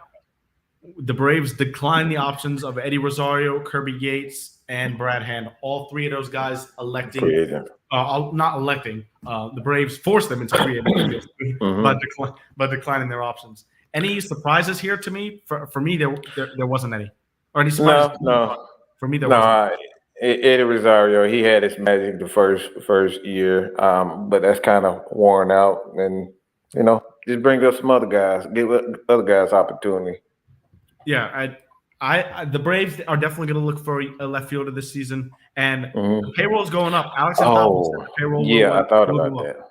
the Braves declined the options of Eddie Rosario, Kirby Yates, and Brad Hand. All three of those guys electing. Not electing. The Braves forced them into free agency, but declining their options. Any surprises here to me? For me, there wasn't any. Or any surprises? No. For me, there wasn't. Eddie Rosario, he had his magic the first year, but that's kind of worn out. And just bring up some other guys, give other guys opportunity. Yeah, the Braves are definitely going to look for a left fielder this season, and the payroll is going up. Alex and payroll. Yeah, I thought about that.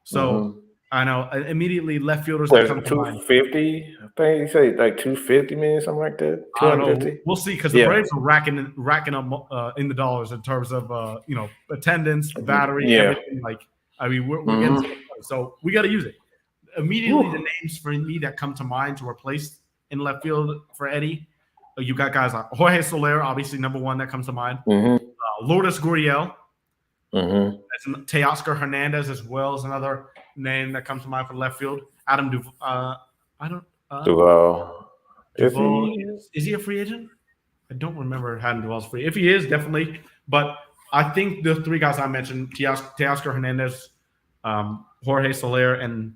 So I know immediately left fielders that come to mind. 250. I think you say like 250 million, something like that. I don't know. We'll see, because the Braves are racking up in the dollars in terms of attendance, battery, everything. Like, I mean, we're getting to the point, so we got to use it immediately. The names for me that come to mind to replace in left field for Eddie, you got guys like Jorge Soler, obviously number one that comes to mind. Lourdes Gurriel, Teoscar Hernandez as well as another name that comes to mind for left field. Adam Duvall. Duvall. Is he a free agent? I don't remember Adam Duvall's free. If he is, definitely. But I think the three guys I mentioned, Teoscar Hernandez, Jorge Soler, and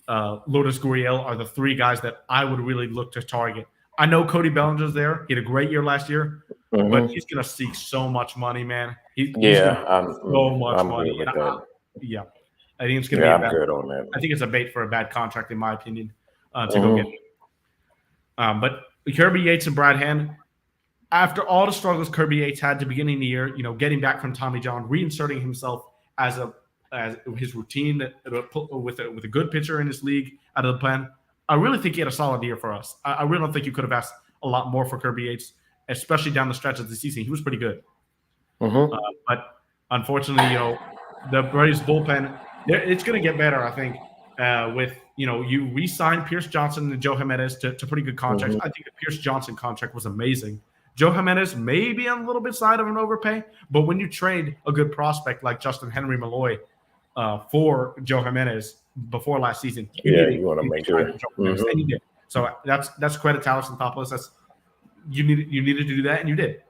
Lourdes Gurriel are the three guys that I would really look to target. I know Cody Bellinger's there. He had a great year last year, but he's going to seek so much money, man. He's so much money. Yeah, I think it's going to be good on that. I think it's a bait for a bad contract, in my opinion, to go get it. But Kirby Yates and Brad Hand, after all the struggles Kirby Yates had at the beginning of the year, getting back from Tommy John, reinserting himself as his routine with a good pitcher in his league out of the pen, I really think he had a solid year for us. I really don't think you could have asked a lot more for Kirby Yates, especially down the stretch of the season. He was pretty good. But unfortunately, the Braves bullpen, it's going to get better, I think, with, you re-signed Pierce Johnson and Joe Jimenez to pretty good contracts. I think the Pierce Johnson contract was amazing. Joe Jimenez may be on a little bit side of an overpay, but when you trade a you like Justin Henry Malloy for Joe Jimenez before last season, you want to make sure. And you did. So that's credit to Alex Anthopoulos. You needed to do that, and you did.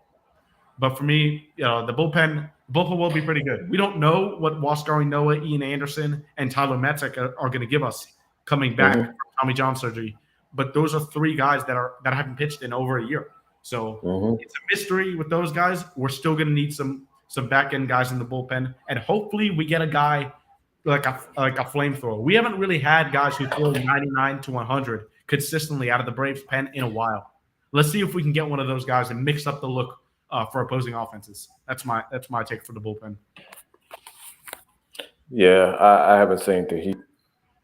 But for me, the bullpen will be pretty good. We don't know what Waskari Noah, Ian Anderson, and Tyler Metzek are going to give us coming back from Tommy John surgery. But those are three guys that haven't pitched in over a year. So it's a mystery with those guys. We're still going to need some back end guys in the bullpen, and hopefully we get a guy like a flamethrower. We haven't really had guys who throw 99 to 100 consistently out of the Braves pen in a while. Let's see if we can get one of those guys and mix up the look for opposing offenses. That's my take for the bullpen. Yeah, I haven't seen the heat.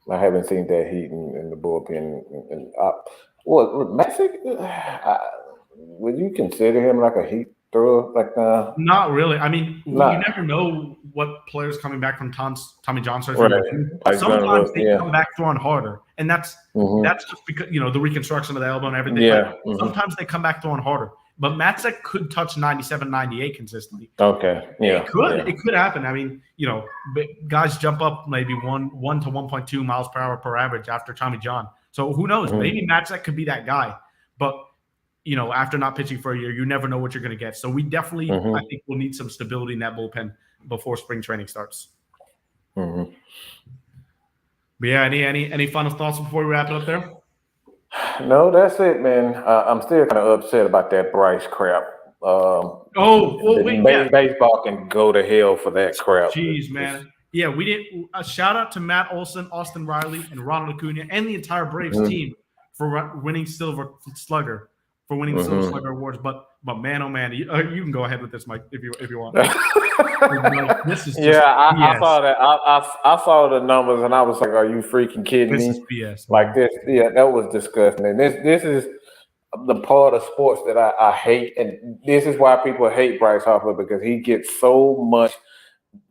I haven't seen that heat in the bullpen. Messick, would you consider him like a heat thrower? Not really. I mean, you never know what players coming back from Tommy John surgery. Right. Sometimes they come back throwing harder, and that's just because the reconstruction of the elbow and everything. Yeah. Sometimes they come back throwing harder. But Maggiet could touch 97, 98 consistently. Okay. Yeah. It could happen. I mean, guys jump up maybe 1 to 1.2 miles per hour per average after Tommy John. So who knows? Maybe Maggiet could be that guy. But after not pitching for a year, you never know what you're going to get. So we definitely, I think, will need some stability in that bullpen before spring training starts. But yeah, any final thoughts before we wrap it up there? No, that's it, man. I'm still kind of upset about that Bryce crap. Baseball can go to hell for that crap. Jeez, man. Yeah, we didn't. A shout out to Matt Olson, Austin Riley, and Ronald Acuna, and the entire Braves team for winning Silver Slugger. Silver Slugger awards, but man, oh man, you can go ahead with this, Mike, if you want. This is just I saw that. I saw the numbers and I was like, "Are you freaking kidding me?" This is BS. Like this, that was disgusting. And this is the part of sports that I hate, and this is why people hate Bryce Harper, because he gets so much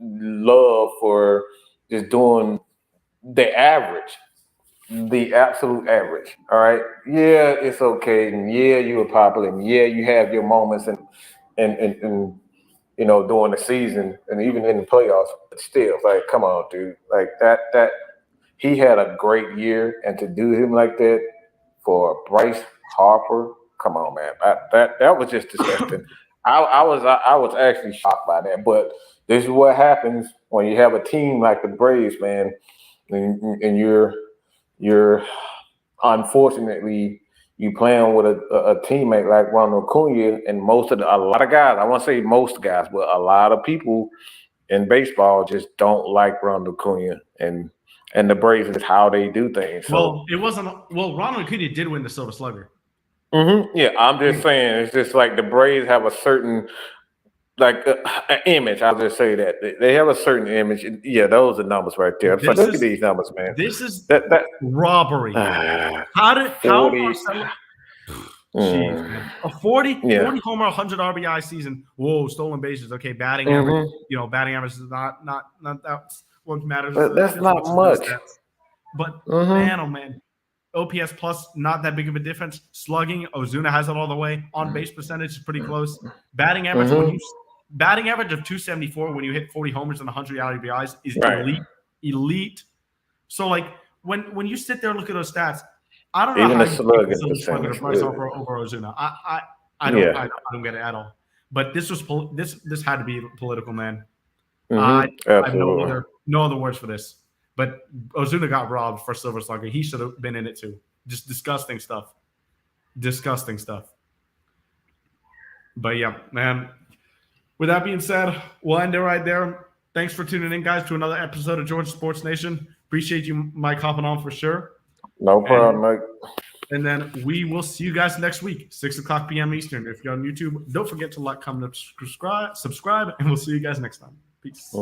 love for just doing the average. The absolute average. All right. Yeah, it's okay. And yeah, you were popular. And yeah, you have your moments and during the season and even in the playoffs. But still, like, come on, dude. Like that he had a great year, and to do him like that for Bryce Harper, come on, man. That was just disgusting. I was actually shocked by that. But this is what happens when you have a team like the Braves, man, and you're unfortunately you playing with a teammate like Ronald Acuna, and a lot of guys, I won't say most guys, but a lot of people in baseball just don't like Ronald Acuna, and the Braves is how they do things. So, Ronald Acuna did win the Silver Slugger. Yeah, I'm just saying, it's just like the Braves have a certain an image. I'll just say that they have a certain image. Yeah, those are numbers right there. But look at these numbers, man. This is that robbery. How 40 homer, 100 RBI season. Whoa, stolen bases. Okay, batting average. Batting average is not that's what matters. That's not much. But man, oh man, OPS plus not that big of a difference. Slugging, Ozuna has it all the way. On base percentage is pretty close. Batting average batting average of 274 when you hit 40 homers and 100 RBIs is elite. So like when you sit there and look at those stats, I don't know even how the slugging percentage over Ozuna. I don't get it at all. But this had to be political, man. I have no other words for this. But Ozuna got robbed for Silver Slugger. He should have been in it too. Just disgusting stuff. But yeah, man. With that being said, we'll end it right there. Thanks for tuning in, guys, to another episode of Georgia Sports Nation. Appreciate you, Mike, hopping on for sure. No problem, Mike. And then we will see you guys next week, 6:00 p.m. Eastern. If you're on YouTube, don't forget to like, comment, subscribe, and we'll see you guys next time. Peace.